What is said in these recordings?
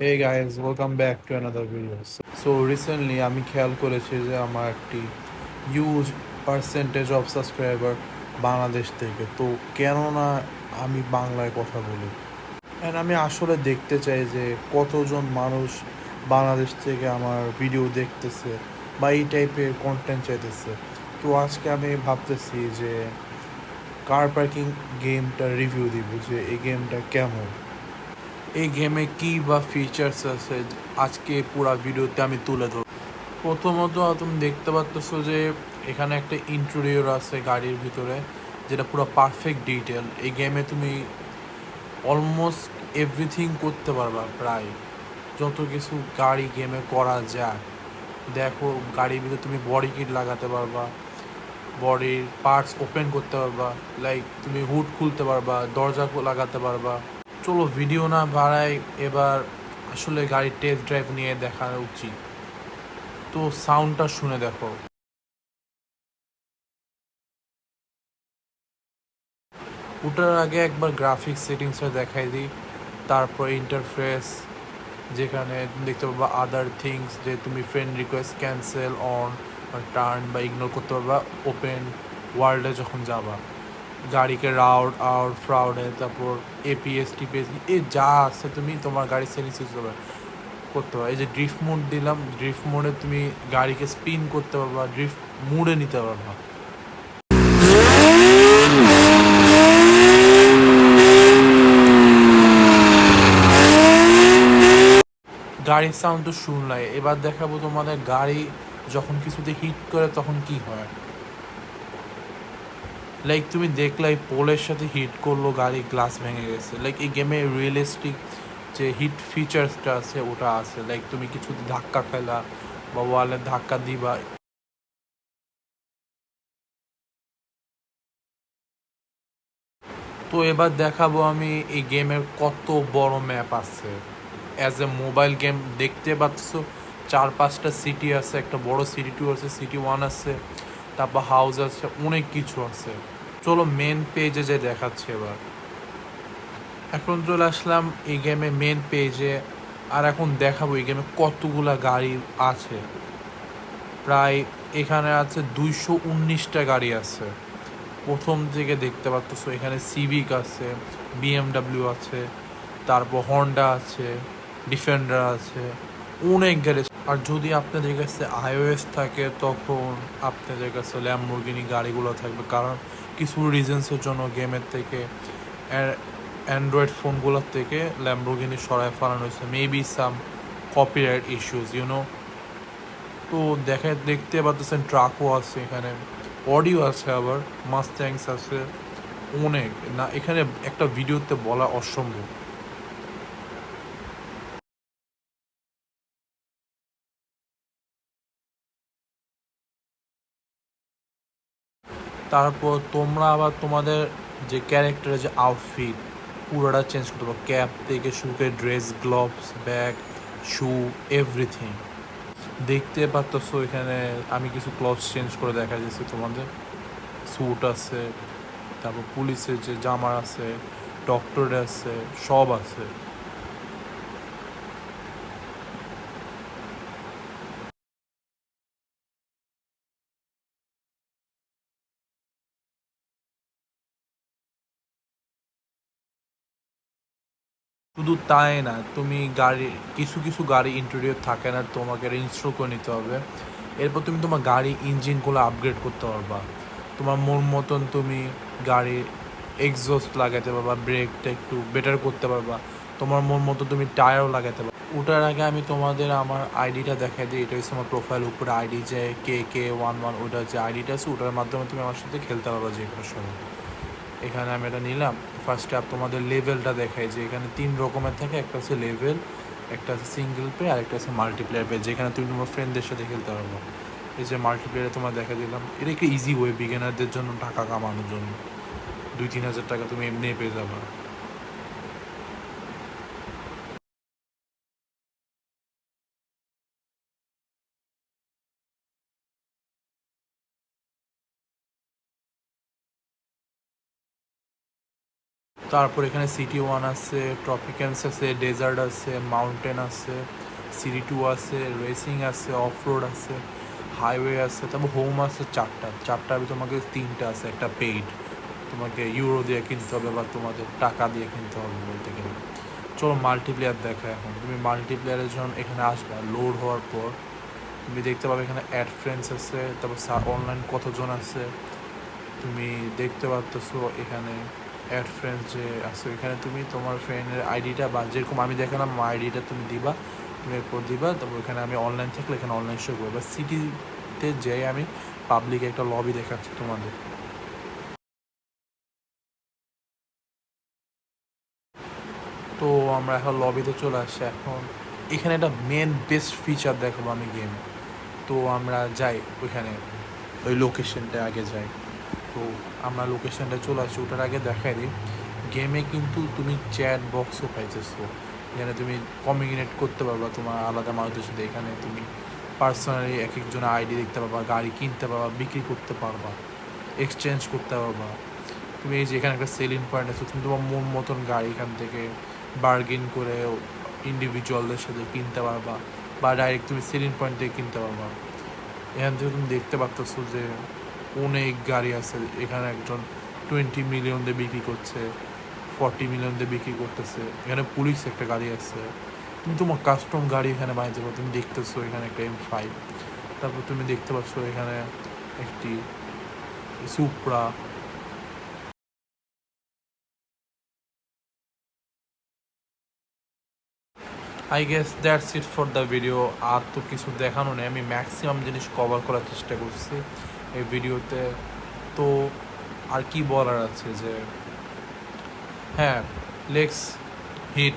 Hey guys, welcome back to another video. So recently আমি খেয়াল করেছি যে আমার একটি huge percentage of subscriber Bangladesh থেকে। তো কেননা আমি বাংলায় কথা বলি অ্যান্ড আমি আসলে দেখতে চাই যে কতজন মানুষ বাংলাদেশ থেকে আমার ভিডিও দেখতেছে বা এই টাইপের কন্টেন্ট চাইতেছে। তো আজকে আমি ভাবতেছি যে কার পার্কিং গেমটা রিভিউ দিব, যে এই গেমটা কেমন, এই গেমে কী বা ফিচার্স আছে, আজকে পুরো ভিডিওতে আমি তুলে ধরব। প্রথমত তুমি দেখতে পাচ্ছ যে এখানে একটা ইন্টেরিয়র আছে গাড়ির ভিতরে, যেটা পুরো পারফেক্ট ডিটেল। এই গেমে তুমি অলমোস্ট এভরিথিং করতে পারবা, প্রায় যত কিছু গাড়ি গেমে করা যায়। দেখো, গাড়ির ভিতরে তুমি বডি কিট লাগাতে পারবা, বডির পার্টস ওপেন করতে পারবা, লাইক তুমি হুড খুলতে পারবা, দরজা লাগাতে পারবা। চলো ভিডিও না বাড়াই, এবার আসলে গাড়ির টেস্ট ড্রাইভ নিয়ে দেখা উচিত। তো সাউন্ডটা শুনে দেখো। ওটার আগে একবার গ্রাফিক্স সেটিংসটা দেখাই দিই, তারপর ইন্টারফেস, যেখানে দেখতে পারবা আদার থিংস, যে তুমি friend request cancel, on turn বা ইগনোর করতে পারবা ওপেন ওয়ার্ল্ডে যখন যাবা। গাড়িকে রাউড আউট ফ্রাউডে, তারপর এপিএস টিপিএস এ যা আছে তুমি তোমার গাড়ির সেটিংস ইউজ করতে পারো। এই যে ড্রিফট মোড দিলাম, ড্রিফট মোডে তুমি গাড়িকে স্পিন করতে পারবা, ড্রিফট মুডে নিতে পারবা। গাড়ির সাউন্ড তো শুনলাই, এবার দেখাবো তোমাদের গাড়ি যখন কিছুতে হিট করে তখন কি হয়। লাইক তুমি দেখলাই পোলের সাথে হিট করলো, গাড়ি গ্লাস ভেঙে গেছে। লাইক এই গেমে রিয়েলিস্টিক যে হিট ফিচার্সটা আছে ওটা আছে। লাইক তুমি কিছুতে ধাক্কা খেলা বা ওয়ালে ধাক্কা দিবা। তো এবার দেখাবো আমি এই গেমের কত বড় ম্যাপ আছে। অ্যাজ এ মোবাইল গেম দেখতে পাচ্ছ, 4-5টা সিটি আছে, একটা বড় সিটি 2 আছে, সিটি 1 আছে, তারপর হাউস আছে, অনেক কিছু আছে। চলো মেন পেজে যে দেখাচ্ছে এবার। এখন চলে আসলাম এই গেমে মেন পেজে, আর এখন দেখাবো এই গেমে কতগুলা গাড়ি আছে। প্রায় এখানে আছে 219টা গাড়ি আছে। প্রথম থেকে দেখতে পাচ্ছ এখানে সিভিক আছে, বিএমডাব্লিউ আছে, তারপর হন্ডা আছে, ডিফেন্ডার আছে, অনেক গাড়ি। আর যদি আপনাদের কাছে আইওএস থাকে তখন আপনাদের কাছে ল্যাম্বরগিনি গাড়িগুলো থাকবে, কারণ কিছু রিজনসের জন্য গেমের থেকে অ্যান্ড্রয়েড ফোনগুলোর থেকে ল্যাম্বরগিনি সরায় ফেলানো হয়েছে, maybe some copyright issues you know. তো দেখতে পাচ্ছেন ট্রাকও আছে এখানে, অডিও আছে, আবার মাস্ট্যাংস আছে, অনেক না এখানে একটা ভিডিওতে বলা অসম্ভব। তারপর তোমরা আবার তোমাদের যে ক্যারেক্টারের যে আউটফিট পুরোটা চেঞ্জ করতে পারো, ক্যাপ থেকে শুরু করে ড্রেস, গ্লোভস, ব্যাগ, শু, এভরিথিং। দেখতে পারতেছো এখানে আমি কিছু ক্লথস চেঞ্জ করে দেখা যাচ্ছে তোমাদের। স্যুট আছে, তারপর পুলিশের যে জামা আছে, ডক্টরের আছে, সব আছে। শুধু তাই না, তুমি গাড়ি কিছু কিছু গাড়ি ইন্টেরিয়র থাকে না, তোমাকে ইনস্টল করে নিতে হবে। এরপর তুমি তোমার গাড়ি ইঞ্জিনগুলো আপগ্রেড করতে পারবা। তোমার মন মতন তুমি গাড়ির এক্সস্ট লাগাতে পারবা, ব্রেকটা একটু বেটার করতে পারবা, তোমার মন মতো তুমি টায়ারও লাগাতে পারবা। ওটার আগে আমি তোমাদের আমার আইডিটা দেখাই দিই। এটা হচ্ছে আমার প্রোফাইল উপরে আইডি, যে KK11, ওটার যে আইডিটা আছে ওটার মাধ্যমে তুমি আমার সাথে খেলতে পারবা যে কোনো সময়। এখানে আমি এটা নিলাম। ফার্স্টে তোমাদের লেভেলটা দেখাই, যে এখানে 3 রকমের থাকে, একটা হচ্ছে লেভেল, একটা আছে সিঙ্গেল প্লে, আর একটা আছে মাল্টিপ্লেয়ার প্লে, যেখানে তুমি তোমার ফ্রেন্ডদের সাথে খেলতে পারবো। এই যে মাল্টিপ্লেয়ারে তোমার দেখা দিলাম, এটা একটা ইজি ওয়ে বিগিনারদের জন্য টাকা কামানোর জন্য। 2-3 হাজার টাকা তুমি এমনি পেয়ে যাবা। তারপর এখানে সিটি ওয়ান আছে, ট্রপিক্যান্স আছে, ডেজার্ট আছে, মাউন্টেন আছে, সিটি টু আছে, রেসিং আছে, অফ রোড আছে, হাইওয়ে আছে, তারপর হোম আছে চারটার তোমাকে তিনটা আছে, একটা পেইড তোমাকে ইউরো দিয়ে কিনতে হবে বা তোমাদের টাকা দিয়ে কিনতে হবে বলতে গেলে। চলো মাল্টিপ্লেয়ার দেখা। এখন তুমি মাল্টিপ্লেয়ারের যখন এখানে আসবে লোড হওয়ার পর তুমি দেখতে পাবে এখানে অ্যাড ফ্রেন্ডস আছে, তারপর অনলাইন কতজন আছে তুমি দেখতে পারতেছো। এখানে অ্যাড ফ্রেন্ডস যে আছে এখানে তুমি তোমার ফ্রেন্ডের আইডিটা বা যেরকম আমি দেখালাম আমার আইডিটা তুমি দিবা, তুমি এরপর দিবা। তারপর এখানে আমি অনলাইন থাকলে এখানে অনলাইন শো করবো। এবার সিটিতে যেয়ে আমি পাবলিক একটা লবি দেখাচ্ছি তোমাদের। তো আমরা এখন লবিতে চলে আসছি। এখন এখানে একটা মেন বেস্ট ফিচার দেখাবো আমি গেমে। তো আমরা যাই ওইখানে, ওই লোকেশনটা আগে যাই। তো আমরা লোকেশনটা চলে আসছি, ওটার আগে দেখাই দিই গেমে কিন্তু তুমি চ্যাট বক্সও পাইতেছো, এখানে তুমি কমিউনিকেট করতে পারবা তোমার আলাদা মানুষদের সাথে। এখানে তুমি পার্সোনালি এক একজনের আইডি দেখতে পারবা, গাড়ি কিনতে পারবা, বিক্রি করতে পারবা, এক্সচেঞ্জ করতে পারবা। তুমি এই যে এখানে একটা সেলিং পয়েন্ট আছে, তুমি তোমার মন মতন গাড়ি এখান থেকে বার্গেন করে ইন্ডিভিজুয়ালদের সাথে কিনতে পারবা, বা ডাইরেক্ট তুমি সেলিং পয়েন্ট থেকে কিনতে পারবা। এখান থেকে তুমি দেখতে পাচ্ছ যে অনেক গাড়ি আছে। এখানে একজন 20 মিলিয়ন দিয়ে বিক্রি করছে, 40 মিলিয়ন দিয়ে বিক্রি করতেছে। এখানে পুলিশ একটা গাড়ি আছে, তুমি তোমার কাস্টম গাড়ি এখানে বানাইতে পারো। তুমি দেখতেছো এখানে একটা M5, তারপর তুমি দেখতে পাচ্ছ এখানে একটি Supra. I guess that's it for the video. আর তো কিছু দেখানো নেই, আমি ম্যাক্সিমাম জিনিস কভার করার চেষ্টা করছি এই ভিডিওতে। তো আর কি বলার আছে যে হ্যাঁ, let's hit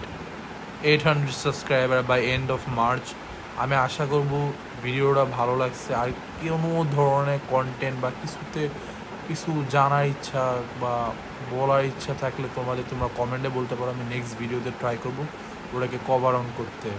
800 subscriber by end of March. আমি আশা করব ভিডিওটা ভালো লাগছে। আর কোনো ধরনের কন্টেন্ট বা কিছু জানার ইচ্ছা বা বলার ইচ্ছা থাকলে তোমরা কমেন্টে বলতে পারো, আমি নেক্সট ভিডিওতে ট্রাই করব ওটাকে কভার অন করতে।